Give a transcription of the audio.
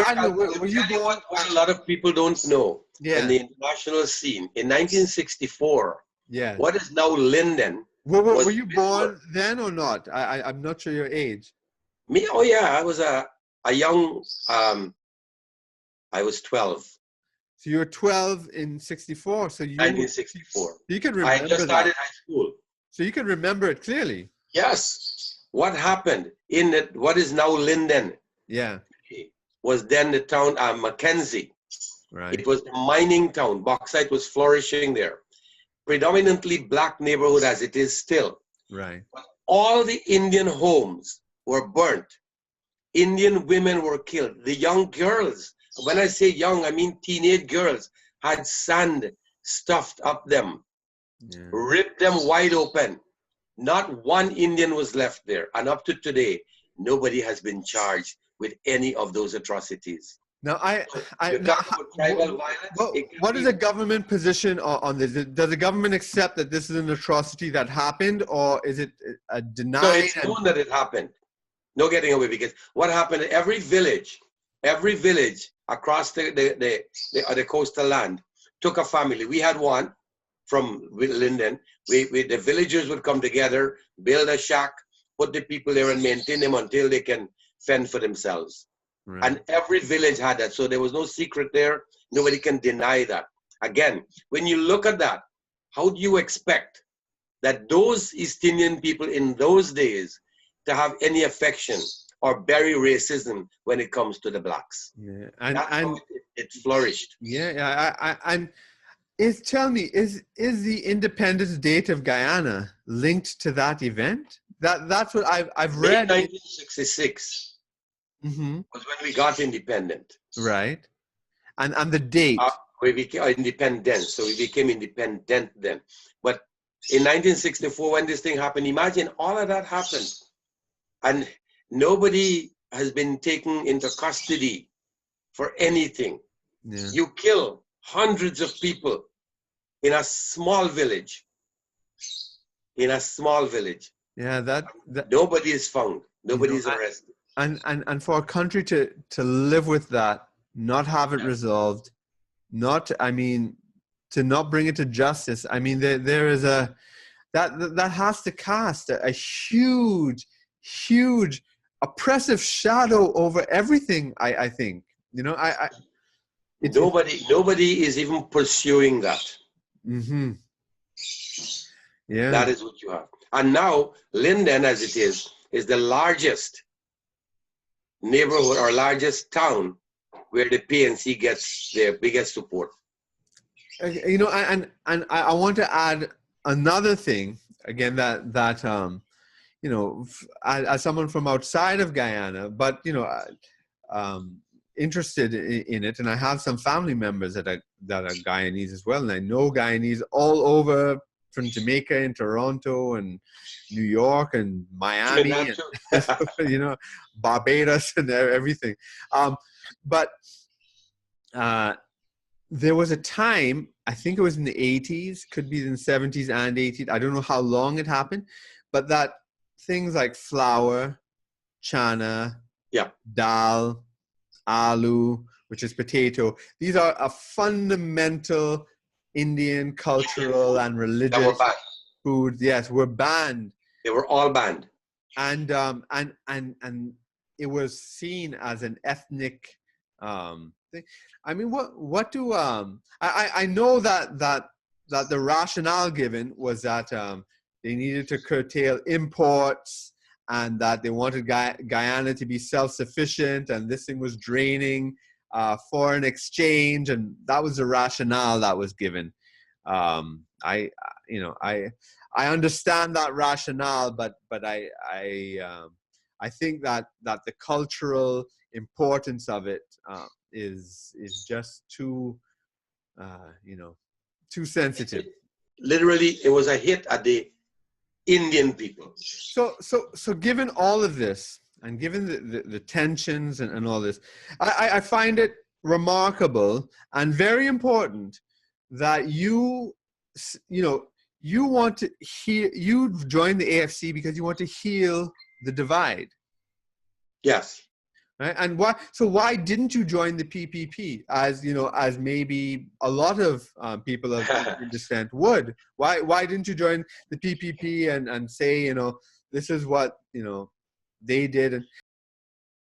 I know. Were you born? What a lot of people don't know in the international scene. In 1964, yeah. what is now Linden. Were you born then or not? I'm not sure your age. Me? Oh yeah, I was a young. I was 12. So you were 12 in 64. So you 1964. You can remember I just started high school. So you can remember it clearly. Yes. What happened in what is now Linden? Yeah. Was then the town Mackenzie. Right. It was a mining town. Bauxite was flourishing there. Predominantly black neighborhood as it is still. Right. But all the Indian homes were burnt. Indian women were killed. The young girls, when I say young, I mean teenage girls, had sand stuffed up them, ripped them wide open. Not one Indian was left there. And up to today, nobody has been charged with any of those atrocities. Now, what is the government position on this? Does the government accept that this is an atrocity that happened, or is it a denied? No, it's known that it happened. No getting away, because what happened, every village across the coastal land took a family. We had one from Linden. The villagers would come together, build a shack, put the people there and maintain them until they can fend for themselves. Right. And every village had that. So there was no secret there. Nobody can deny that. Again, when you look at that, how do you expect that those East Indian people in those days to have any affection or bury racism when it comes to the blacks? Yeah, and it flourished. Yeah, tell me, is the Independence Date of Guyana linked to that event? That's what I've read. 1966 was when we got independent. Right, and the date. We became independent, so we became independent then. But in 1964, when this thing happened, imagine all of that happened, and nobody has been taken into custody for anything. Yeah. You kill hundreds of people in a small village. Yeah, that nobody is found. Nobody is arrested. And for a country to live with that, not have it resolved, to not bring it to justice. I mean, there is that has to cast a huge oppressive shadow over everything. I think, nobody is even pursuing that. Mm-hmm. Yeah, that is what you have. And now Linden, as it is the largest neighborhood or largest town where the PNC gets their biggest support. And I want to add another thing again, that as someone from outside of Guyana, but interested in it, and I have some family members that are Guyanese as well, and I know Guyanese all over, from Jamaica and Toronto and New York and Miami and Barbados and everything. But there was a time, I think it was in the 80s, could be in the 70s and 80s, I don't know how long it happened, but that things like flour, chana, dal, aloo, which is potato, these are a fundamental Indian cultural and religious foods. Yes, were banned. They were all banned. And it was seen as an ethnic thing. I mean, what do I know that the rationale given was that they needed to curtail imports, and that they wanted Guyana to be self-sufficient, and this thing was draining foreign exchange, and that was the rationale that was given. I understand that rationale, but I think that the cultural importance of it is just too too sensitive. Literally, it was a hit at the Indian people. So given all of this, and given the tensions and all this, I find it remarkable and very important that you want to you've joined the AFC because you want to heal the divide. Yes. Right? And why? So why didn't you join the PPP, as you know, as maybe a lot of people of Indian descent would? Why didn't you join the PPP and say, you know, this is what, you know, they did?